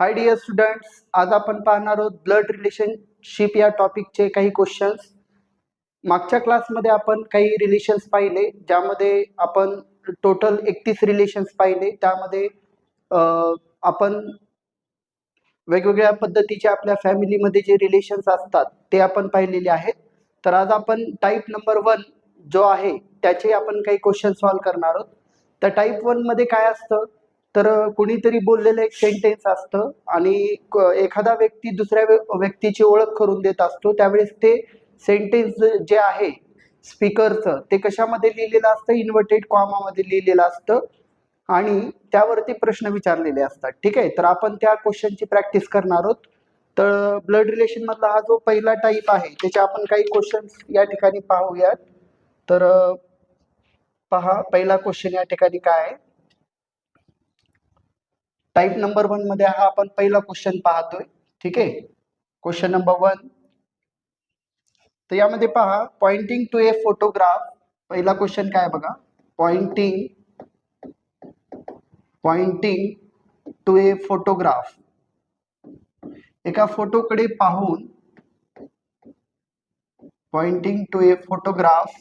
Hi dear students, आज आपण पाहणार आहोत ब्लड रिलेशनशिप या टॉपिकचे काही क्वेश्चन्स. मागच्या क्लासमध्ये आपण काही रिलेशन्स पाहिले, ज्यामध्ये आपण टोटल 31 रिलेशन्स पाहिले. त्यामध्ये आपण वेगवेगळ्या पद्धतीचे आपल्या फॅमिलीमध्ये जे रिलेशन्स असतात ते आपण पाहिलेले आहेत. तर आज आपण टाईप नंबर 1 जो आहे त्याचे आपण काही क्वेश्चन सॉल्व्ह करणार आहोत. तर टाईप 1 मध्ये काय असतं, तर कोणीतरी बोललेलं एक सेंटेन्स असतं आणि एखादा व्यक्ती दुसऱ्या व्यक्तीची ओळख करून देत असतो. त्यावेळेस ते सेंटेन्स जे आहे स्पीकरचं ते कशामध्ये लिहिलेलं असतं, इन्व्हर्टेड कॉमामध्ये लिहिलेलं असतं आणि त्यावरती प्रश्न विचारलेले असतात. ठीक आहे, तर आपण त्या क्वेश्चनची प्रॅक्टिस करणार आहोत. तर ब्लड रिलेशन मधला हा जो पहिला टाईप आहे त्याचे आपण काही क्वेश्चन्स या ठिकाणी पाहूयात. तर पहा, पहिला क्वेश्चन या ठिकाणी काय आहे. टाईप नंबर 1 मध्ये हा आपण पहिला क्वेश्चन पाहतोय. ठीक आहे, क्वेश्चन नंबर 1. तर यामध्ये पहा, पॉइंटिंग टू ए फोटोग्राफ. पहिला क्वेश्चन काय बघा, पॉइंटिंग टू ए फोटोग्राफ. एका फोटोकडे पाहून, pointing to a photograph,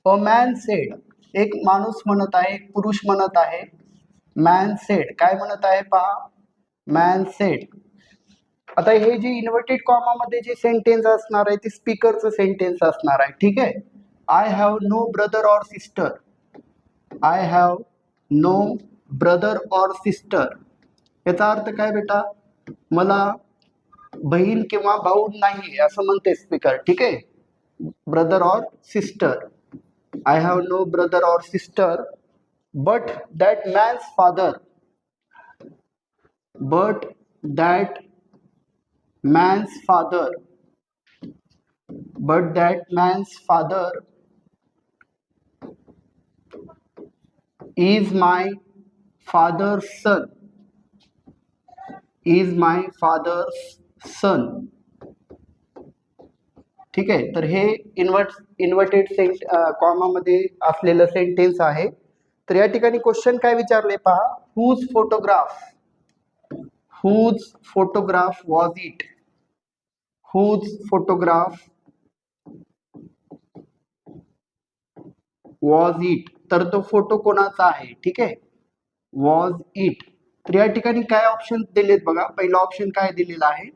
a man said. एक माणूस म्हणत आहे, एक पुरुष म्हणत आहे. मॅन सेड काय म्हणत आहे पहा, मॅन सेड. आता हे जे इन्व्हर्टेड कॉमामध्ये जे सेंटेन्स असणार आहे ते स्पीकरचं सेंटेन्स असणार आहे. ठीक आहे, I have no brother or sister. I have no brother or sister. याचा अर्थ काय बेटा, मला बहीण किंवा भाऊ नाही असं म्हणते स्पीकर. ठीक आहे, brother or sister. I have no brother or sister, but that man's father, but that man's father is my father's son, ठीक आहे. तर हे इन्व्हर्टेड कॉमामध्ये असलेलं सेंटेन्स आहे. तर या ठिकाणी क्वेश्चन काय विचारले पहा, whose photograph was it? Whose photograph was it? तर तो फोटो कोणाचा आहे. ठीक आहे, was it. तर या ठिकाणी काय ऑप्शन दिलेत बघा. पहिला ऑप्शन काय दिलेला आहे,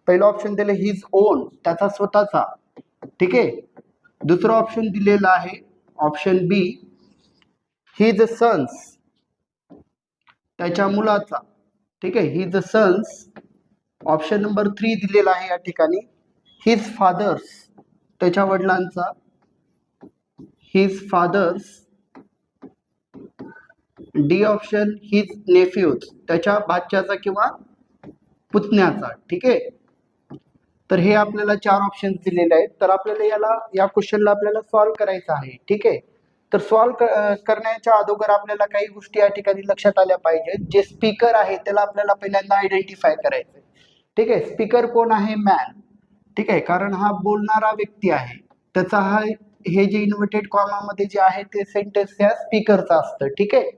पहिला ऑप्शन दिले हिज ओन, त्याचा स्वतःचा. ठीक आहे. दुसरा ऑप्शन दिलेला आहे ऑप्शन बी, हिज सन्स, त्याच्या मुलाचा. ठीक आहे, हिज सन्स. ऑप्शन नंबर 3 दिलेला आहे या ठिकाणी हिज फादर्स, त्याच्या वडिलांचा. His father's. D option his nephews, त्याच्या भाच्याचा किंवा पुतण्याचा. ठीक आहे, तर हे आपल्याला 4 ऑप्शन दिलेले आहेत. तर आपल्याला या क्वेश्चनला आपल्याला सॉल्व्ह करायचं आहे. ठीक आहे, तर सॉल्व्ह करण्याच्या अगोदर आपल्याला काही गोष्टी या ठिकाणी लक्षात आल्या पाहिजेत. जे स्पीकर आहे त्याला आपल्याला पहिल्यांदा आयडेंटिफाय करायचं. ठीक आहे, स्पीकर कोण आहे, मॅन. ठीक आहे, कारण हा बोलणारा व्यक्ती आहे. त्याचा हे जे इन्व्हर्टेड कॉमामध्ये जे आहे ते सेंटेन्स या स्पीकरचं असतं. ठीक आहे,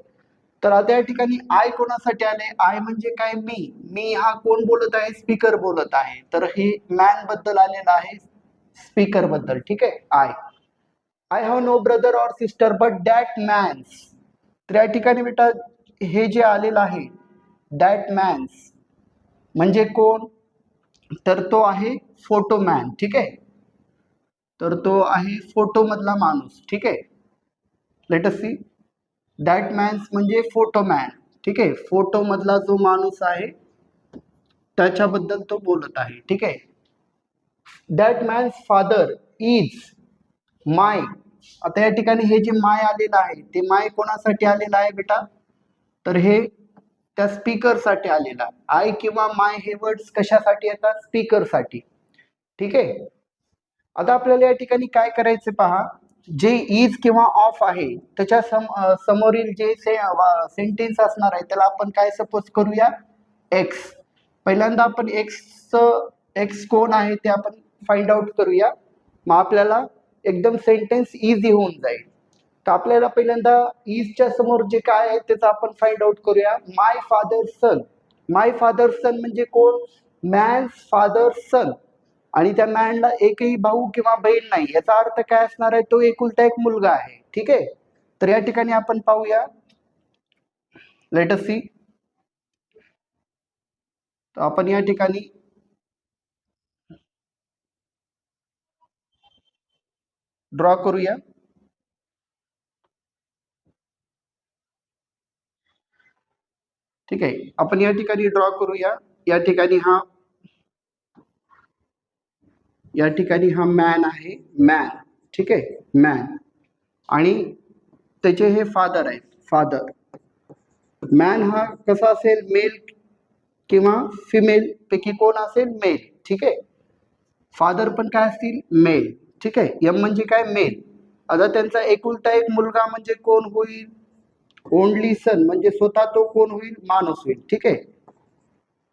तर आता या ठिकाणी आय कोणासाठी आले, आय म्हणजे काय, मी हा कोण बोलत आहे, स्पीकर बोलत आहे. तर हे मॅन बद्दल आलेलं आहे, स्पीकर बद्दल. ठीक आहे, I have no brother or sister but that man's. तर या ठिकाणी बेटा हे जे आलेलं आहे दॅट मॅन्स म्हणजे कोण, तर तो आहे फोटोमॅन. ठीक आहे, तर तो आहे फोटो मधला माणूस. ठीक आहे, let us see. That man's म्हणजे फोटोमॅन. ठीक आहे, फोटो मधला जो माणूस आहे त्याच्याबद्दल तो बोलत आहे. ठीक आहे, दॅट मॅन्स फादर इज माय. आता या ठिकाणी हे जे माय आलेलं आहे ते माय कोणासाठी आलेलं आहे बेटा, तर हे त्या स्पीकर साठी आलेला आहे. आय किंवा माय हे वर्ड्स कशासाठी येतात, स्पीकर साठी. ठीक आहे, आता आपल्याला या ठिकाणी काय करायचं पहा, जे इज किंवा ऑफ आहे त्याच्या समोरील जे सेंटेन्स असणार आहे त्याला आपण काय सपोज करूया, एक्स. पहिल्यांदा आपण एक्स कोण आहे ते आपण फाइंड आउट करूया. मग आपल्याला एकदम सेंटेन्स इझी होऊन जाईल. तर आपल्याला पहिल्यांदा इजच्या समोर जे काय आहे त्याचं आपण फाइंड आउट करूया. माय फादर सन. माय फादर सन म्हणजे कोण? मॅन्स फादर सन. आणि त्या मॅनला एकही भाऊ किंवा बहीण नाही, याचा अर्थ काय असणार आहे? तो एकुलता एक मुलगा आहे. ठीक आहे. तर या ठिकाणी आपण पाहूया, लेट अस सी. तर आपण या ठिकाणी ड्रॉ करूया. ठीक आहे, आपण या ठिकाणी ड्रॉ करूया. या ठिकाणी हा मॅन आहे, मॅन. ठीक आहे, मॅन. आणि त्याचे हे फादर आहेत, फादर. मॅन हा कसा असेल? मेल किंवा फिमेल पैकी कोण असेल? मेल. ठीक आहे. फादर पण काय असतील? मेल. ठीक आहे. एम म्हणजे काय? मेल. आता त्यांचा एकुलता एक मुलगा म्हणजे कोण होईल? ओनली सन म्हणजे स्वतः तो कोण होईल? माणूस होईल. ठीक आहे,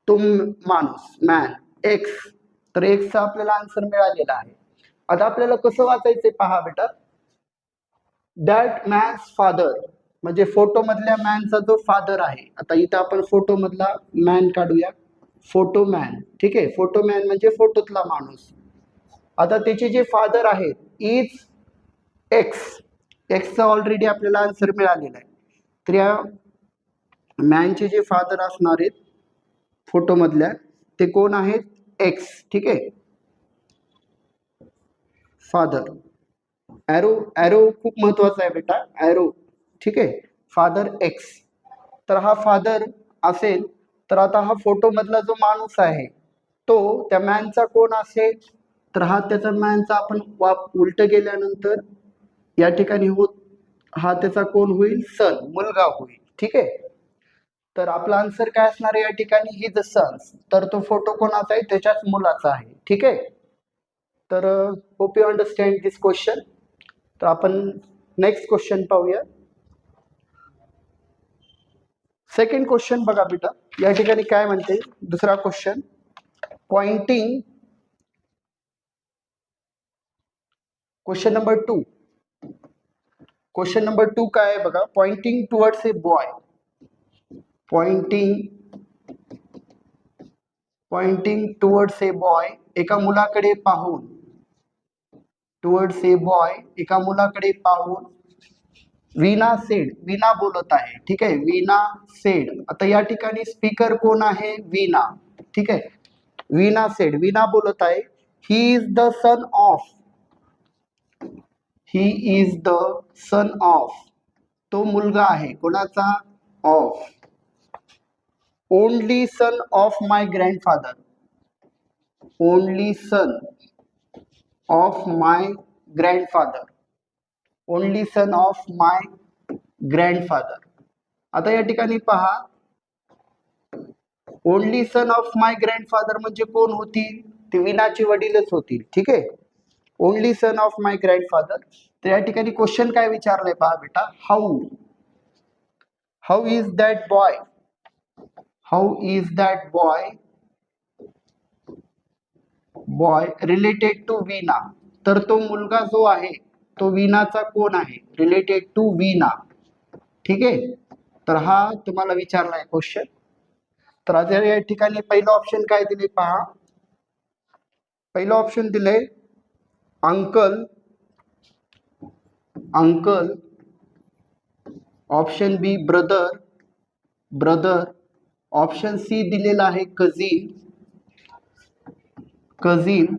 तो माणूस, मॅन. एक्स. तर एक्सचा आपल्याला आन्सर मिळालेला आहे. आता आपल्याला कसं वाचायचंय पहा बेटा. दॅट मॅन्स फादर म्हणजे फोटो मधल्या मॅनचा जो फादर आहे. आता इथं आपण फोटो मधला मॅन काढूया, फोटो मॅन. ठीक आहे, फोटो मॅन म्हणजे फोटोतला माणूस. आता त्याचे जे फादर आहेत इज एक्स. एक्सचा ऑलरेडी आपल्याला आन्सर मिळालेला आहे. तर या मॅनचे जे फादर असणार आहेत फोटो मधल्या, ते कोण आहेत? एक्स. ठीक आहे, फादर. ॲरो, ॲरो खूप महत्वाचा आहे बेटा, ॲरो. ठीक आहे, फादर एक्स. तर हा फादर असेल, तर आता हा फोटो मधला जो माणूस आहे तो त्या मॅनचा कोण असेल? तर हा त्याचा मॅनचा आपण उलट गेल्यानंतर या ठिकाणी होत, हा त्याचा कोण होईल? सन, मुलगा होईल. ठीक आहे, तर आपला आन्सर काय असणार आहे या ठिकाणी? ही द सन्स. तर तो फोटो कोणाचा आहे? त्याच्याच मुलाचा आहे. ठीक आहे. तर hope you understand this question. तर आपण नेक्स्ट क्वेश्चन पाहूया. सेकंड क्वेश्चन बघा बेटा, या ठिकाणी काय म्हणते? दुसरा question, pointing, question number 2. Question number 2 काय आहे बघा. Pointing towards a boy. Pointing towards a boy, एका मुलाकडे पाहून. टुवर्ड्स ए बॉय, एका मुलाकडे पाहून. वीणा सेड, वीणा बोलत आहे. ठीक आहे, वीणा सेड. आता या ठिकाणी स्पीकर कोण आहे? वीणा. ठीक आहे, वीणा सेड, वीणा बोलत आहे. ही is the son of. He is the son of. तो मुलगा आहे कोणाचा? Of. Only son of my grandfather. Only son of my grandfather. Only son of my grandfather. आता या ठिकाणी पहा, only son of my grandfather म्हणजे कोण होतील? ते वीणाचे वडीलच होतील. ठीक आहे, only son of my grandfather. तर या ठिकाणी क्वेश्चन काय विचारलंय पहा बेटा. How is that boy. How is that boy related to Veena. तर तो मुलगा जो आहे तो वीणाचा कोण आहे? Related to Veena. ठीक आहे, तर हा तुम्हाला विचारलाय क्वेश्चन. तर आता या ठिकाणी पहिलं ऑप्शन काय दिले पहा. पहिलं ऑप्शन दिलंय अंकल. अंकल. ऑप्शन बी ब्रदर. ब्रदर. ऑप्शन सी दिलेला आहे कझिन. कझिन.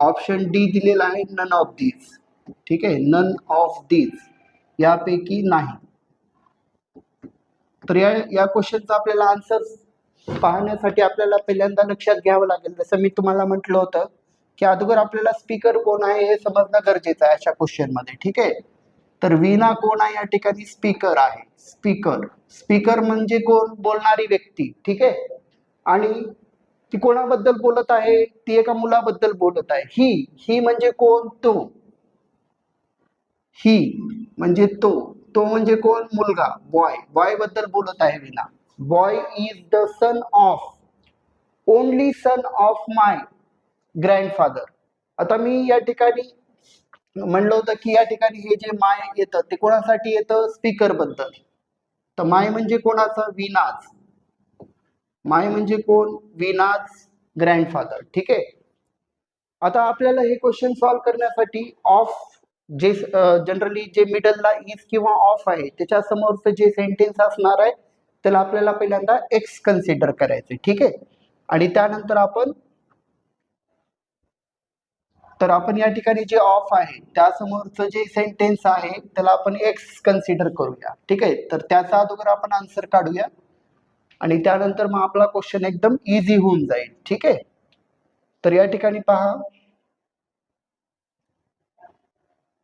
ऑप्शन डी दिलेला आहे नन ऑफ दीज. ठीक आहे, नन ऑफ दीज, यापैकी नाही. तर या क्वेश्चनचा आपल्याला आन्सर पाहण्यासाठी आपल्याला पहिल्यांदा लक्षात घ्यावं लागेल, जसं मी तुम्हाला म्हटलं होतं की अगोदर आपल्याला स्पीकर कोण आहे हे समजणं गरजेचं आहे अशा क्वेश्चन मध्ये. ठीक आहे, तर वीणा कोण आहे? या ठिकाणी स्पीकर आहे. स्पीकर. स्पीकर म्हणजे कोण? बोलणारी व्यक्ती. ठीक आहे, आणि ती कोणाबद्दल बोलत आहे? ती एका मुलाबद्दल बोलत आहे. ही म्हणजे कोण? तो. ही म्हणजे तो. तो म्हणजे कोण? मुलगा, बॉय. बॉय बद्दल बोलत आहे Veena. Boy is the son of, only son of my grandfather. आता मी या ठिकाणी म्हणलं होतं की या ठिकाणी हे जे माय येतं ते कोणासाठी येतं? स्पीकर बद्दल. तर माय म्हणजे कोणाचं? वीणाच. माय म्हणजे कोण? वीणाच ग्रँडफादर. ठीक आहे. आता आपल्याला हे क्वेश्चन सॉल्व्ह करण्यासाठी ऑफ जे जनरली जे मिडलला इज किंवा ऑफ आहे त्याच्या समोरचं जे सेंटेन्स असणार आहे त्याला आपल्याला पहिल्यांदा एक्स कन्सिडर करायचे. ठीक आहे. आणि त्यानंतर आपण या ठिकाणी जे ऑफ आहे त्यासमोरचं जे सेंटेन्स आहे त्याला आपण एक्स कन्सिडर करूया. ठीक आहे. तर त्याचा अगोदर आपण आन्सर काढूया आणि त्यानंतर मग आपला क्वेश्चन एकदम इझी होऊन जाईल. ठीक आहे. तर या ठिकाणी पहा,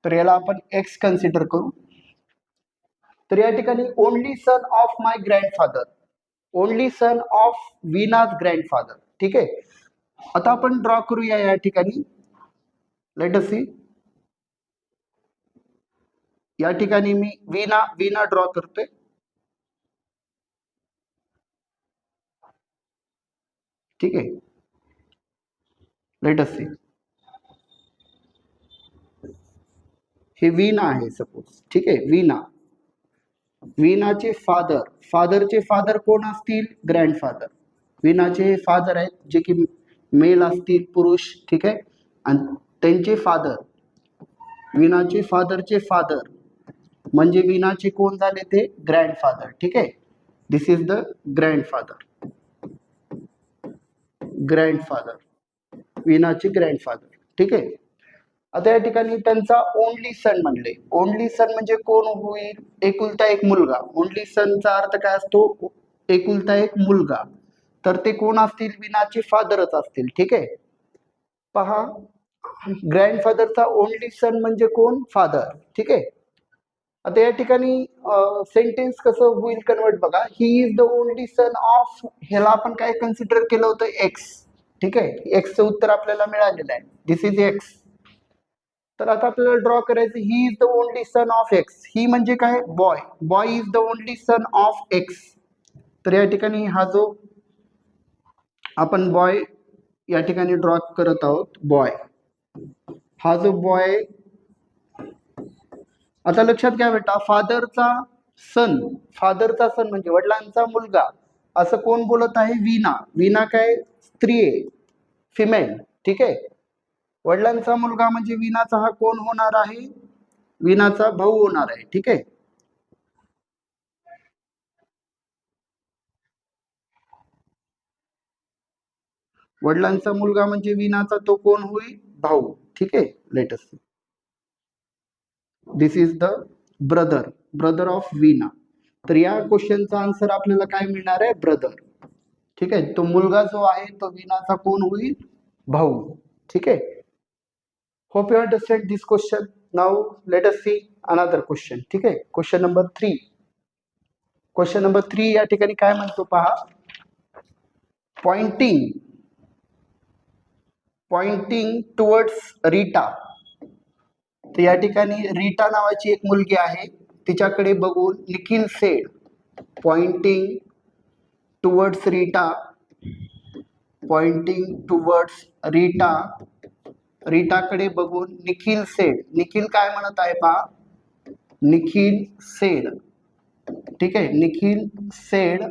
तर याला आपण एक्स कन्सिडर करू. तर या ठिकाणी only son of my grandfather, only son of Veena's grandfather. ठीक आहे. आता आपण ड्रॉ करूया या ठिकाणी. Let us see. या ठिकाणी मी वीणा ड्रॉ करतोय. ठीक आहे. Let us see. हे वीणा आहे सपोज. ठीक आहे. वीणाचे फादरचे फादर कोण असतील? ग्रँडफादर. वीणाचे फादर आहेत जे की मेल असतील, पुरुष. ठीक आहे. आणि त्यांचे फादर, वीणाचे फादरचे फादर म्हणजे वीणाचे कोण झाले? ते ग्रँडफादर. ठीक आहे. This is the grandfather, वीणाचे grandfather. ठीक आहे. आता या ठिकाणी त्यांचा ओनली सन म्हणले. ओनली सन म्हणजे कोण होईल? एकुलता एक मुलगा. ओनली सनचा अर्थ काय असतो? एकुलता एक मुलगा. तर ते कोण असतील? वीणाचे फादरच असतील. ठीक आहे. पहा, ग्रँडफादरचा ओनली सन म्हणजे कोण? फादर. ठीक आहे. आता या ठिकाणी सेंटेन्स कसं होईल कन्वर्ट बघा. ही is the only son of, ह्याला आपण काय कन्सिडर केलं होतं? एक्स. ठीक आहे. एक्सचं उत्तर आपल्याला मिळालेलं आहे. This is X. तर आता आपल्याला ड्रॉ करायचं. He is the only son of X. He म्हणजे काय? Boy. Boy is the only son of X. तर या ठिकाणी हा जो आपण बॉय या ठिकाणी ड्रॉ करत आहोत, बॉय, हा जो बॉय, आता लक्षात घ्या बेटा, फादरचा सन म्हणजे वडिलांचा मुलगा, असं कोण बोलत आहे? वीणा काय? स्त्री आहे, फिमेल. ठीक आहे. वडिलांचा मुलगा म्हणजे वीणाचा हा कोण होणार आहे? वीणाचा भाऊ होणार आहे. ठीक आहे. वडिलांचा मुलगा म्हणजे वीणाचा तो कोण होईल? भाऊ. ठीक आहे. Let us see. This is the brother of Veena. तर या क्वेश्चनचा आन्सर आपल्याला काय मिळणार आहे? ब्रदर. ठीक आहे. तो मुलगा जो आहे तो वीणाचा कोण होईल? भाऊ. ठीक आहे. Hope you understand this question. Now let us see another question. ठीक आहे. Question number 3. क्वेश्चन नंबर 3 या ठिकाणी काय म्हणतो पहा. Pointing towards Rita. तर या ठिकाणी रीटा नावाची एक मुलगी आहे, तिच्याकडे बघून Nikhil said, pointing towards Rita, रीटाकडे बघून निखिल सेड. निखिल काय म्हणत आहे पहा. निखिल सेड. ठीक आहे. Nikhil said,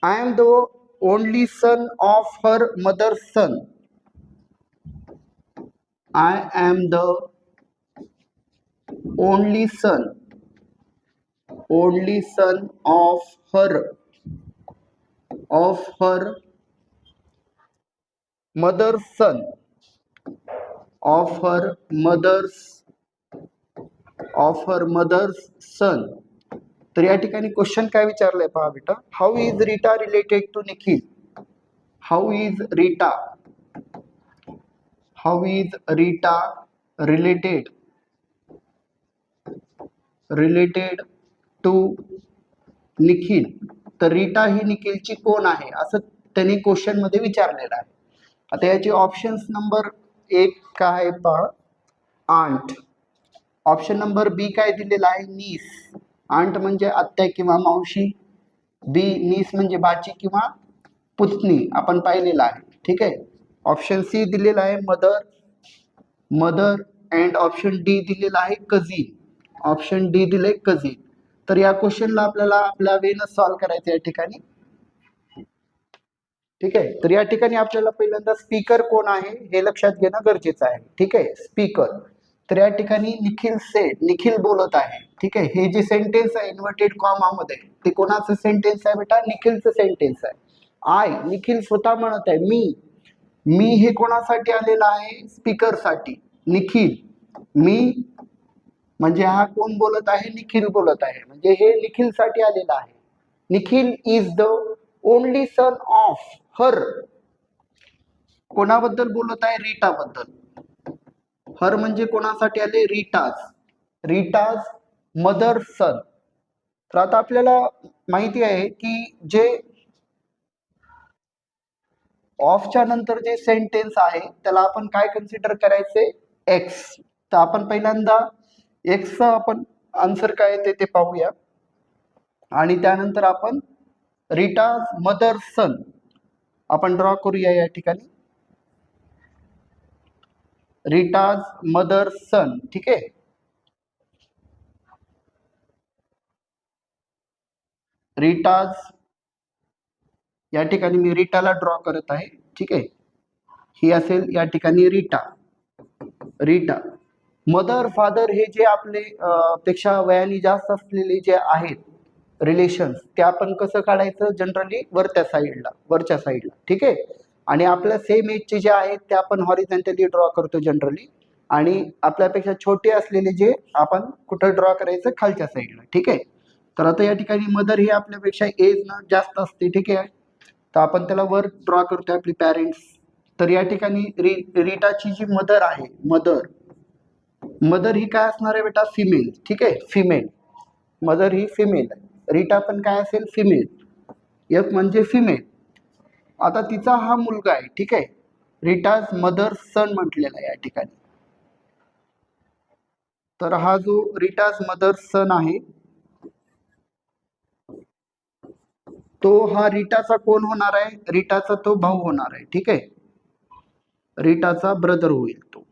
I am the only son of her mother's son. I am the only son of her mother's son, तर या ठिकाणी क्वेश्चन काय विचारलंय पहा बेटा. How is Rita related to Nikhil? How is Rita related to Nikhil? तर रीटा ही निखिलची कोण आहे असं त्यांनी क्वेश्चन मध्ये विचारलेलं आहे. आता याचे ऑप्शन्स नंबर 1 काय पहा, आंट. ऑप्शन नंबर बी काय दिलेला आहे? नीस. आंट म्हणजे आत्या किंवा मावशी. बी नीस म्हणजे भाची किंवा पुतणी, आपण पाहिलेला आहे. ठीक आहे. ऑप्शन सी दिलेला आहे मदर अँड ऑप्शन डी दिलेला आहे कझिन. ऑप्शन डी दिले कझिन. तर या क्वेश्चनला आपल्याला आपल्या वेनं सॉल्व्ह करायचं या ठिकाणी. ठीक आहे, तर या ठिकाणी आपल्याला पहिल्यांदा स्पीकर कोण आहे हे लक्षात घेणं गरजेचं आहे. ठीक आहे, स्पीकर. तर या ठिकाणी निखिल सेड, निखिल बोलत आहे. ठीक आहे, हे जे सेंटेन्स आहे इन्व्हर्टेड कॉमा मध्ये ते कोणाचं सेंटेन्स आहे बेटा? निखिलचं सेंटेन्स आहे. निखिल स्वतः म्हणत आहे मी हे कोणासाठी आलेलं आहे? स्पीकर साठी. निखिल, मी म्हणजे हा कोण बोलत आहे? निखिल बोलत आहे. म्हणजे हे निखिल साठी आलेलं आहे. Nikhil is the only son of her. कोणाबद्दल बोलत आहे? रीटा बद्दल. हर म्हणजे कोणासाठी आले? Rita's mother son. तर आता आपल्याला माहिती आहे की जे ऑफच्या नंतर जे सेंटेन्स आहे त्याला आपण काय कन्सिडर करायचे? एक्स. तर आपण पहिल्यांदा एक्स आपण आन्सर काय येते ते पाहूया आणि त्यानंतर आपण रीटाज मदर सन आपण ड्रॉ करूया या ठिकाणी. रीटाज मदर सन. ठीक आहे, रीटाज या ठिकाणी मी रीटाला ड्रॉ करत आहे. ठीक आहे, ही असेल या ठिकाणी रीटा. मदर फादर हे जे आपले पेक्षा वयाने जास्त असलेले जे आहेत रिलेशन्स ते आपण कसं काढायचं? जनरली वरच्या साईडला. ठीक आहे, आणि आपल्या सेम एजचे जे आहेत ते आपण हॉरिझॉन्टली ड्रॉ करतो जनरली, आणि आपल्यापेक्षा छोटे असलेले जे आपण कुठं ड्रॉ करायचं? खालच्या साईडला. ठीक आहे, तर आता या ठिकाणी मदर ही आपल्यापेक्षा एज ना जास्त असते. ठीक आहे, तर आपण त्याला वर ड्रॉ करतोय आपली पॅरेंट्स. तर या ठिकाणी रीटाची जी मदर आहे, मदर ही काय असणार आहे बेटा? फिमेल. ठीक आहे, फिमेल. मदर ही फिमेल आहे. रीटा पण काय असेल? फिमेल. एफ म्हणजे फिमेल. आता तिचा हा मुलगा आहे. ठीक आहे, रीटाज मदर सन म्हटलेला आहे या ठिकाणी. तर हा जो रीटाज मदर सन आहे तो हा रीटाचा कोण होणार आहे? रीटाचा तो भाऊ होणार आहे. ठीक आहे, रीटाचा ब्रदर होईल तो.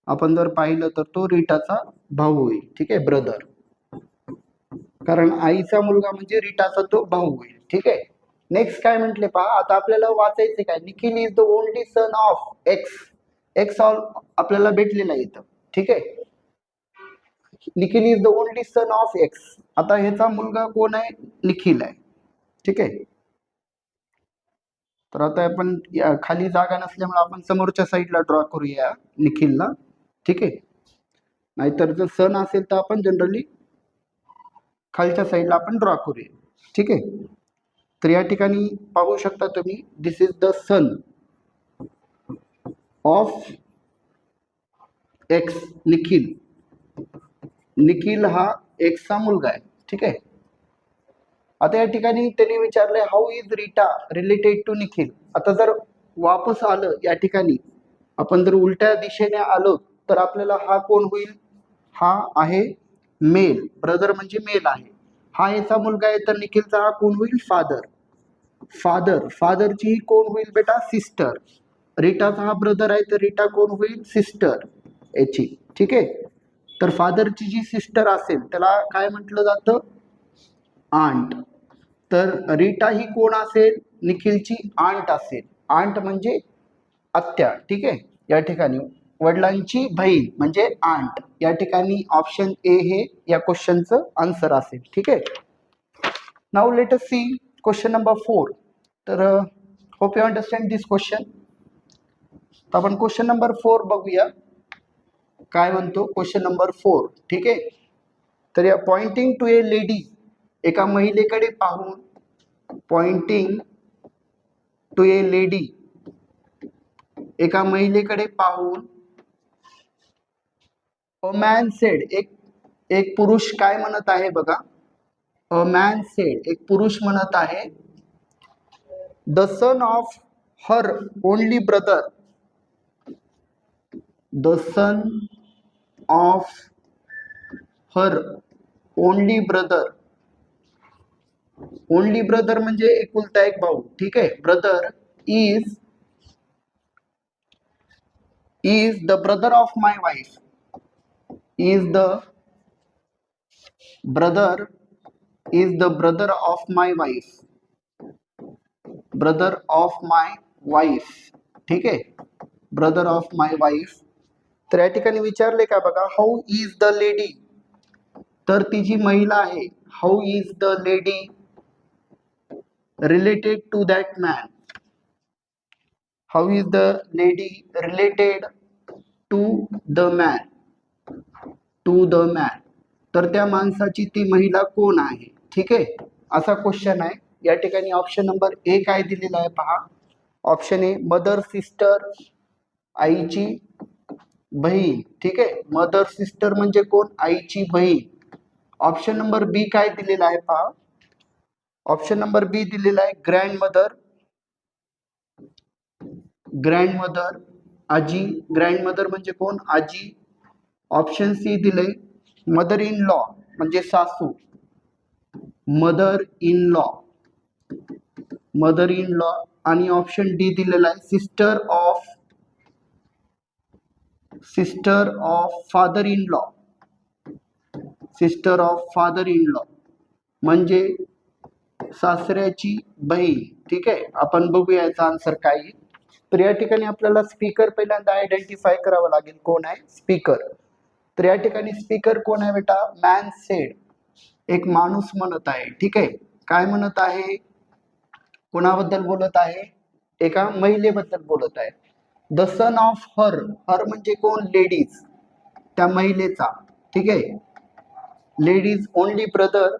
आपण जर पाहिलं तर तो रीटाचा भाऊ होईल. ठीक आहे, ब्रदर. कारण आईचा मुलगा म्हणजे रीटाचा तो भाऊ होईल. ठीक आहे, नेक्स्ट काय म्हटले पहा. आता आपल्याला वाचायचे काय? Nikhil is the only son of x. X आपल्याला भेटलेला इथं. ठीक आहे, Nikhil is the only son of x. आता ह्याचा मुलगा कोण आहे? निखिल आहे. ठीक आहे, तर आता आपण खाली जागा नसल्यामुळे आपण समोरच्या साईडला ड्रॉ करूया निखिलला. ठीक आहे, नाहीतर जर सन असेल तर आपण जनरली खालच्या साईडला आपण ड्रॉ करूया. ठीक आहे, तर या ठिकाणी पाहू शकता तुम्ही, this is the son of X. Nikhil हा एक्सचा मुलगा आहे. ठीक आहे, आता या ठिकाणी त्यांनी विचारलंय how is Rita related to Nikhil. आता जर वापस आलं या ठिकाणी, आपण जर उलट्या दिशेने आलो तर आपल्याला हा कोण होईल? हा आहे मेल. ब्रदर म्हणजे मेल आहे. हा याचा मुलगा आहे, तर निखिलचा हा कोण होईल? फादरची कोण होईल बेटा? सिस्टर. रीटाचा हा ब्रदर आहे, तर रीटा कोण होईल? सिस्टर याची. ठीक आहे, तर फादरची जी सिस्टर असेल त्याला काय म्हटलं जातं? आंट. तर रीटा ही कोण असेल? निखिलची आंट असेल. आंट म्हणजे आत्या. ठीक आहे, या ठिकाणी वडिलांची बहीण म्हणजे आंट. या ठिकाणी ऑप्शन ए हे या क्वेश्चनचं आन्सर असेल. ठीक आहे, now let us see question number 4. तर hope you understand this question. तर आपण क्वेश्चन नंबर 4 बघूया काय म्हणतो. Question number 4. ठीक आहे, तर या पॉइंटिंग टू ए लेडी, एका महिलेकडे पाहून, पॉइंटिंग टू ए लेडी, एका महिलेकडे पाहून, अ मॅन सेड, एक पुरुष काय म्हणत आहे बघा. अ मॅन सेड, एक पुरुष म्हणत आहे, the son of her only brother, the son of her only brother. Only brother म्हणजे एकुलता एक भाऊ. ठीक आहे, brother is the brother of my wife, is the brother is the brother of my wife, brother of my wife, ठीक आहे, brother of my wife. तर या ठिकाणी विचारले का बघा, हाऊ इज द लेडी, तर ती जी महिला आहे, how is the lady related to that man, how is the lady related to the man, to the man, तर त्या माणसाची ती महिला कोण आहे, ठीक आहे, असा क्वेश्चन आहे. या ठिकाणी ऑप्शन नंबर ए काय दिलेला आहे पहा, ऑप्शन ए मदर सिस्टर, आईची बहीण, ठीक आहे, मदर सिस्टर म्हणजे कोण, आईची बहीण. ऑप्शन नंबर बी काय दिलेला आहे पहा, ऑप्शन नंबर बी दिलेला आहे ग्रँड मदर, ग्रँड मदर आजी, ग्रँड मदर म्हणजे कोण, आजी. ऑप्शन सी दिले मदर इन लॉ म्हणजे सासू, mother in law, mother in law. आणि ऑप्शन डी दिलेला आहे sister of, sister of father in law, sister of father in law म्हणजे सासऱ्याची बहीण, ठीक आहे. आपण बघूया याचा आन्सर काय आहे. तर या ठिकाणी आपल्याला स्पीकर पहिल्यांदा आयडेंटिफाय करावं लागेल, कोण आहे स्पीकर. तर या ठिकाणी स्पीकर कोण आहे बेटा, मॅन सेड, एक माणूस म्हणत आहे, ठीक आहे. काय म्हणत आहे, कोणाबद्दल बोलत आहे, एका महिलेबद्दल बोलत आहे. द सन ऑफ हर, हर म्हणजे कोण, लेडीज, त्या महिलेचा, ठीक आहे, ladies only brother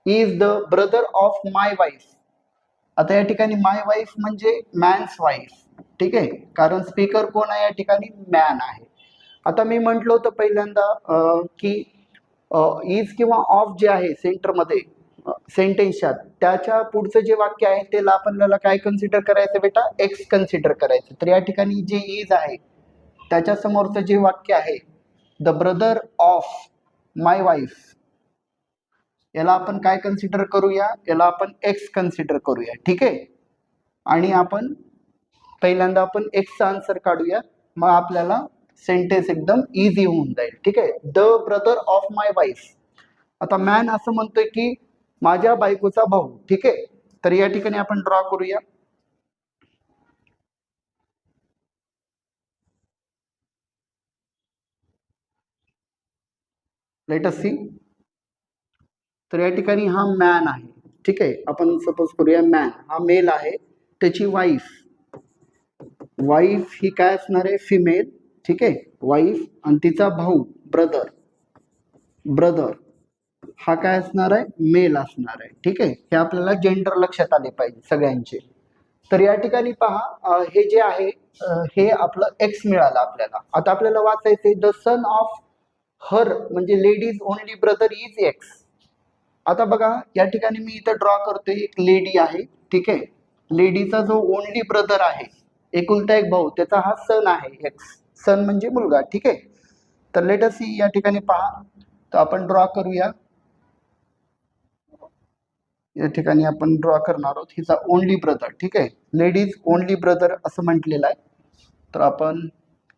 is the brother of my wife. आता या ठिकाणी माय वाईफ म्हणजे मॅन्स वाईफ, ठीक आहे, कारण स्पीकर कोण आहे या ठिकाणी, मॅन आहे. आता मी म्हटलं होतं पहिल्यांदा की इज किंवा ऑफ जे आहे सेंटरमध्ये सेंटेन्सच्या, त्याच्या पुढचं जे वाक्य आहे त्याला आपल्याला काय कन्सिडर करायचं बेटा, एक्स कन्सिडर करायचं. तर या ठिकाणी जे इज आहे त्याच्या समोरचं जे वाक्य आहे the brother of my wife, याला आपण काय कन्सिडर करूया, याला आपण एक्स कन्सिडर करूया, ठीक आहे. आणि आपण पहिल्यांदा आपण एक्सचा आन्सर काढूया, मग आपल्याला सेंटेन्स एकदम इझी होऊन जाईल, ठीक आहे. The brother of my wife. आता मॅन असं म्हणतोय की माझ्या बायकोचा भाऊ, ठीक आहे. तर या ठिकाणी आपण ड्रॉ करूया. Let us see. तर या ठिकाणी हा मॅन आहे, ठीक आहे. आपण सपोज करूया मॅन हा मेल आहे, त्याची वाईफ, वाईफ ही काय असणार आहे, फिमेल, ठीक आहे, वाईफ. आणि तिचा भाऊ ब्रदर, ब्रदर हा काय असणार आहे, मेल असणार आहे, ठीक आहे. हे आपल्याला जेंडर लक्षात आले पाहिजे सगळ्यांचे. तर या ठिकाणी पहा हे जे आहे हे आपलं एक्स मिळालं आपल्याला. आता आपल्याला वाचायचंय द सन ऑफ हर म्हणजे ladies only brother is x. आता बघा या ठिकाणी मी इथं ड्रॉ करतोय, एक लेडी आहे, ठीक आहे. लेडीचा जो ओनली ब्रदर आहे, एकुलता एक भाऊ, त्याचा हा सन आहे एक्स, सन म्हणजे मुलगा, ठीक आहे. तर लेट अस सी, या ठिकाणी पहा, तर आपण ड्रॉ करूया. या ठिकाणी आपण ड्रॉ करणार आहोत हिचा ओनली ब्रदर, ठीक आहे, लेडीज ओनली ब्रदर असं म्हटलेलं आहे. तर आपण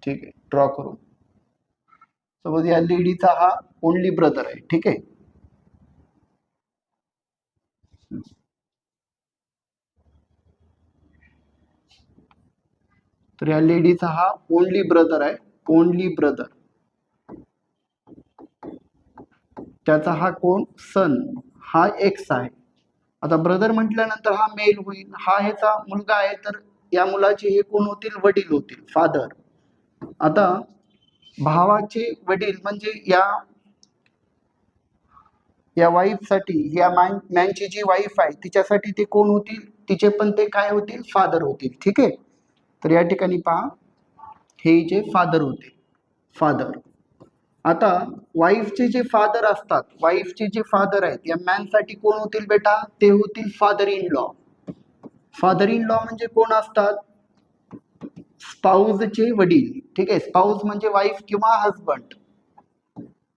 ठीक आहे ड्रॉ करू. सपोज या लेडीचा हा ओनली ब्रदर आहे, ठीक आहे. तर या लेडीचा हा ओनली ब्रदर आहे, ओनली ब्रदर. त्याचा हा कोण, सन, हा एक्स आहे. आता ब्रदर म्हटल्यानंतर हा मेल होईल, हा ह्याचा मुलगा आहे, तर या मुलाचे हे कोण होतील, वडील होतील, फादर. आता भावाचे वडील म्हणजे या वाईफ साठी, या मॅनची जी वाईफ आहे तिच्यासाठी ते कोण होतील, तिचे पण ते काय होतील, फादर होतील, ठीक आहे. तर या ठिकाणी पहा हे जे फादर होते, फादर. आता वाईफचे जे फादर असतात, वाईफचे जे फादर आहेत या मॅनसाठी कोण होतील बेटा, ते होतील father in law. Father in law म्हणजे कोण असतात, स्पाऊजचे वडील, ठीक आहे. स्पाऊज म्हणजे वाईफ किंवा हजबंड,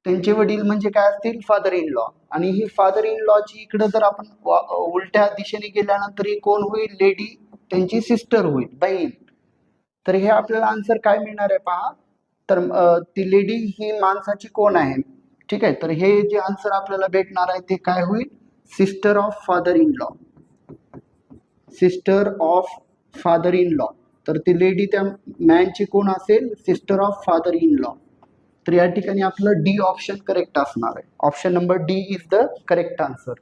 त्यांचे वडील म्हणजे काय असतील, फादर इन लॉ. आणि ही फादर इन लॉची इकडे जर आपण उलट्या दिशेने गेल्यानंतर ही कोण होईल, लेडी त्यांची सिस्टर होईल, बहीण. तर हे आपल्याला आन्सर काय मिळणार आहे पहा, तर ती लेडी ही माणसाची कोण आहे? ठीक आहे, तर हे जे आन्सर आपल्याला भेटणार आहे ते काय होईल? Sister of father in law. Sister of father in law. तर ती लेडी त्या मॅनची कोण असेल? Sister of father in law. तर या ठिकाणी आपलं डी ऑप्शन करेक्ट असणार आहे. Option number D is the correct answer.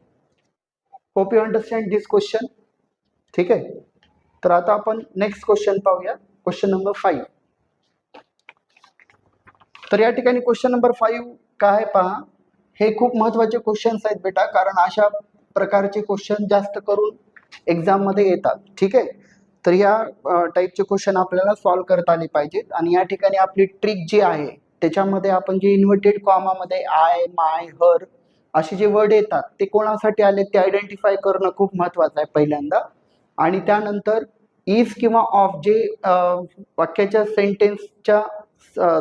Hope you understand this question. ठीक आहे, तर आता आपण नेक्स्ट क्वेश्चन पाहूया. Question number 5. तर या ठिकाणी क्वेश्चन नंबर 5 काय पहा, हे खूप महत्त्वाचे क्वेश्चन्स आहेत बेटा, कारण अशा प्रकारचे क्वेश्चन जास्त करून एक्झाम मध्ये येतात. ठीक आहे, तर या टाईपचे क्वेश्चन आपल्याला सॉल्व्ह करता आले पाहिजेत. आणि या ठिकाणी आपली ट्रिक जी आहे त्याच्यामध्ये आपण जे इन्व्हर्टेड कॉमामध्ये आय, माय, हर असे जे वर्ड येतात ते कोणासाठी आले ते आयडेंटिफाय करणं खूप महत्त्वाचं आहे पहिल्यांदा. आणि त्यानंतर इज किंवा ऑफ जे वाक्याच्या सेंटेन्सच्या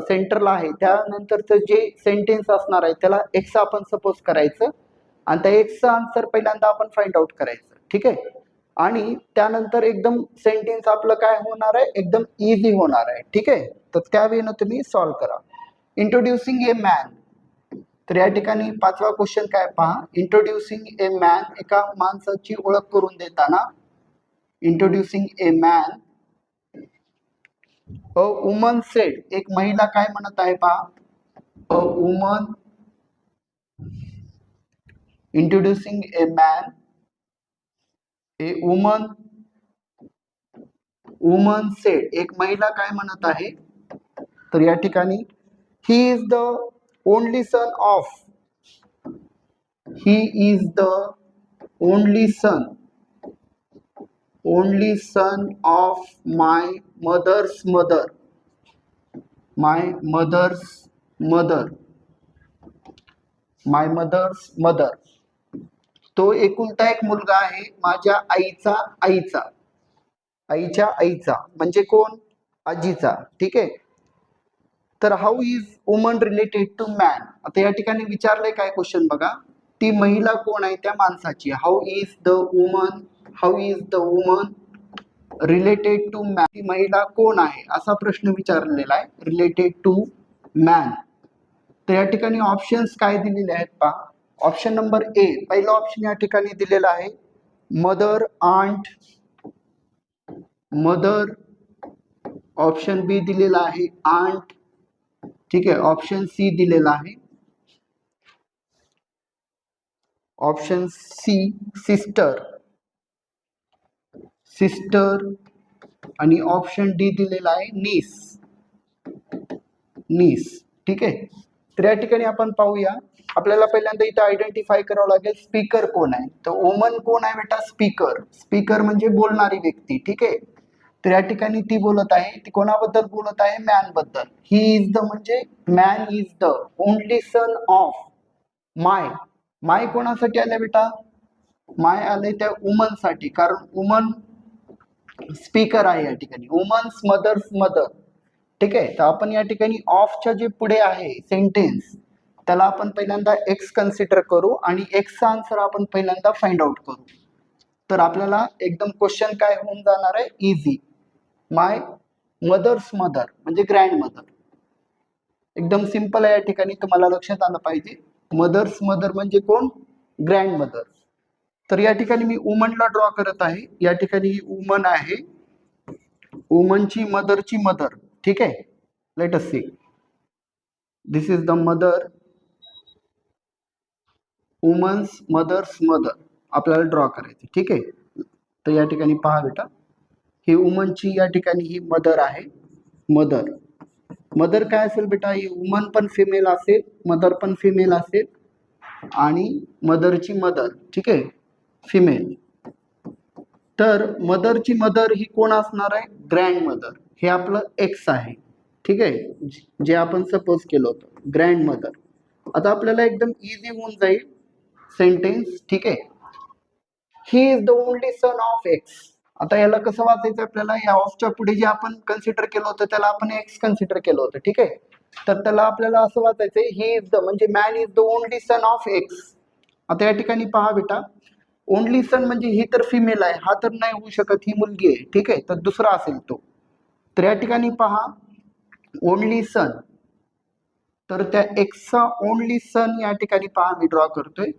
सेंटरला आहे त्यानंतरचं जे सेंटेन्स असणार आहे त्याला एक्स आपण सपोज करायचं आणि त्या एक्सचं आन्सर पहिल्यांदा आपण फाइंड आउट करायचं. ठीक आहे, आणि त्यानंतर एकदम सेंटेन्स आपलं काय होणार आहे? एकदम इझी होणार आहे. ठीक आहे, तर त्यावेळेनं तुम्ही सॉल्व्ह करा. Introducing a man. तर या ठिकाणी 5वा क्वेश्चन काय पहा, इंट्रोड्युसिंग ए मॅन, एका माणसाची ओळख करून देताना. Introducing a man, a woman said, एक महिला काय म्हणत आहे पहा, a woman. Introducing a man, a woman. Woman said, एक महिला काय म्हणत आहे? तर या ठिकाणी he is the only son of, he is the only son of my mother's mother. My mother's mother. तो एकुलता एक मुलगा आहे माझ्या आईच्या आईचा म्हणजे कोण? आजीचा. ठीक आहे, तर how is woman related to man. आता या ठिकाणी विचारलंय काय क्वेश्चन बघा, ती महिला कोण आहे त्या माणसाची? How is the woman related to man, ती महिला कोण आहे असा प्रश्न विचारलेला आहे, रिलेटेड टू मॅन. तर या ठिकाणी ऑप्शन्स काय दिलेले आहेत पहा. ऑप्शन नंबर ए, पहिला ऑप्शन या ठिकाणी दिलेला आहे मदर, आंट, मदर. ऑप्शन बी दिलेला आहे आंट. ठीक आहे, ऑप्शन सी दिलेला आहे, ऑप्शन सी सिस्टर आणि ऑप्शन डी दिलेला आहे नीस. ठीक आहे, तर या ठिकाणी आपण पाहूया. आपल्याला पहिल्यांदा इथं आयडेंटिफाय करावं लागेल स्पीकर कोण आहे. तर वुमन कोण आहे बेटा? स्पीकर म्हणजे बोलणारी व्यक्ती. ठीक आहे, तर या ठिकाणी ती बोलत आहे, ती कोणाबद्दल बोलत आहे? मॅन बद्दल. ही इज द म्हणजे man is the only son of my कोणासाठी आले बेटा? माय आले त्या वुमन साठी, कारण वुमन स्पीकर आहे या ठिकाणी. Woman's mother. ठीक आहे, तर आपण या ठिकाणी ऑफच्या जे पुढे आहे सेंटेन्स त्याला आपण पहिल्यांदा एक्स कन्सिडर करू आणि एक्सचा आन्सर आपण पहिल्यांदा फाइंड आउट करू. तर आपल्याला एकदम क्वेश्चन काय होऊन जाणार आहे? इझी. माय मदर्स मदर म्हणजे ग्रँड मदर. एकदम सिंपल आहे, या ठिकाणी तुम्हाला लक्षात आलं पाहिजे. मदर्स मदर म्हणजे कोण? Grand mother. तर या ठिकाणी मी वुमनला ड्रॉ करत आहे. या ठिकाणी ही वुमन आहे, वुमनची मदरची मदर. ठीक आहे, let us see. This is the mother, woman's mother's mother आपल्याला ड्रॉ करायची. ठीक आहे, तर या ठिकाणी पहा बेटा, ही वुमनची या ठिकाणी ही मदर आहे. मदर काय असेल बेटा? ही वुमन पण फिमेल असेल, मदर पण फिमेल असेल आणि मदरची मदर. ठीक आहे, फिमेल. तर मदरची मदर ही कोण असणार आहे? Grand mother. हे आपलं एक्स आहे. ठीक आहे, जे आपण सपोज केलं होतं ग्रँड मदर. आता आपल्याला एकदम इझी होऊन जाईल सेंटेन्स. ठीक आहे, ही is the only son of x. आता याला कसं वाचायचं आपल्याला? या ऑफच्या पुढे जे आपण कन्सिडर केलं होतं त्याला आपण एक्स कन्सिडर केलं होतं. ठीक आहे, तर त्याला आपल्याला असं वाचायचंय ही इज द म्हणजे man is the only son of x. आता या ठिकाणी पहा बेटा, ओनली सन म्हणजे ही तर फिमेल आहे, हा तर नाही होऊ शकत, ही मुलगी आहे. ठीक आहे, तर दुसरा असेल तो. तर या ठिकाणी पहा ओनली सन तर त्या एक्सचा ओनली सन या ठिकाणी पहा मी ड्रॉ करतोय.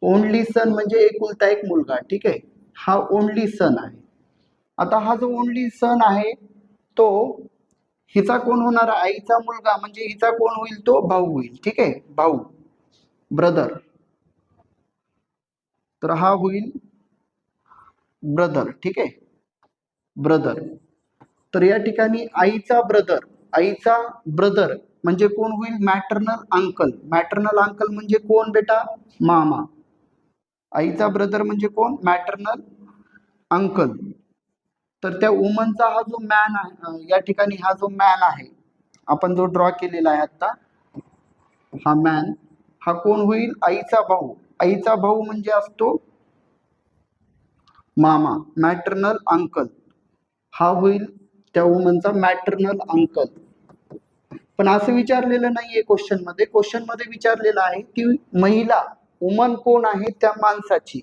ओनली सन म्हणजे एकुलता एक मुलगा. ठीक आहे, हा ओनली सन आहे. आता हा जो ओनली सन आहे तो हिचा कोण होणार, आईचा मुलगा म्हणजे हिचा कोण होईल, तो भाऊ होईल. ठीक आहे, भाऊ, ब्रदर. तर हा होईल ब्रदर. ठीक आहे, ब्रदर. तर या ठिकाणी आईचा ब्रदर म्हणजे कोण होईल, मॅटर्नल अंकल. मॅटर्नल अंकल म्हणजे कोण बेटा, मामा. आईचा ब्रदर म्हणजे कोण, मॅटर्नल अंकल. तर त्या वुमनचा हा जो मॅन आहे, या ठिकाणी हा जो मॅन आहे आपण जो ड्रॉ केलेला आहे आता, हा मॅन हा कोण होईल, आईचा भाऊ. आईचा भाऊ म्हणजे असतो मामा, मॅटर्नल अंकल. हा होईल त्या वुमनचा मॅटर्नल अंकल. पण असं विचारलेलं नाहीये क्वेश्चन मध्ये. क्वेश्चन मध्ये विचारलेलं आहे की महिला, वुमन कोण आहे त्या माणसाची.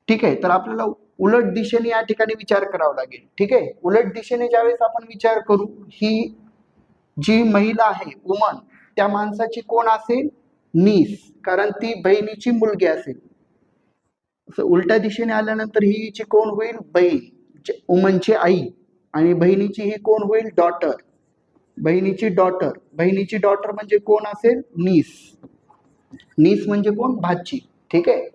ठीक आहे, तर आपल्याला उलट दिशेने या ठिकाणी विचार करावा लागेल. ठीक आहे, उलट दिशेने ज्यावेळेस आपण विचार करू, ही जी महिला आहे वुमन, त्या माणसाची कोण असेल, नीस, कारण ती बहिणीची मुलगी असेल. उलट्या दिशेने आल्यानंतर हिची कोण होईल, बहीण, वुमनची आई. आणि बहिणीची ही कोण होईल, डॉटर. बहिणीची डॉटर म्हणजे कोण असेल, नीस. नीस म्हणजे कोण, भाची. ठीक आहे,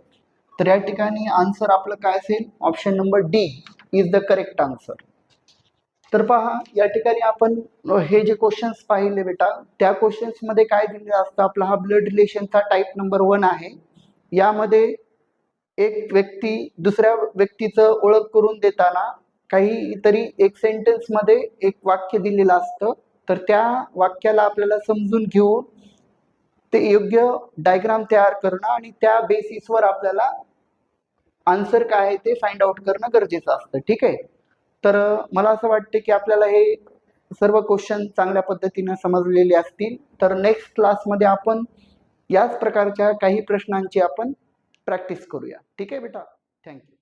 तर या ठिकाणी आन्सर आपलं काय असेल, option number D is the correct answer. तर पहा या ठिकाणी आपण हे जे क्वेश्चन्स पाहिले बेटा, त्या क्वेश्चन्स मध्ये काय दिलेलं असतं, आपला हा ब्लड रिलेशनचा टाईप नंबर 1 आहे. यामध्ये एक व्यक्ती दुसऱ्या व्यक्तीचं ओळख करून देताना काहीतरी एक सेंटेन्स मध्ये एक वाक्य दिलेलं असतं. तर त्या वाक्याला आपल्याला समजून घेऊन ते योग्य डायग्राम तयार करणं आणि त्या बेसिसवर आपल्याला आन्सर काय आहे ते फाइंड आउट करणं गरजेचं असतं. ठीक आहे, तर मला असं वाटतं की आपल्याला हे सर्व क्वेश्चन चांगल्या पद्धतीने समजलेले असतील. तर नेक्स्ट क्लासमध्ये आपण याच प्रकारच्या काही प्रश्नांची आपण प्रॅक्टिस करूया. ठीक आहे बेटा, थँक्यू.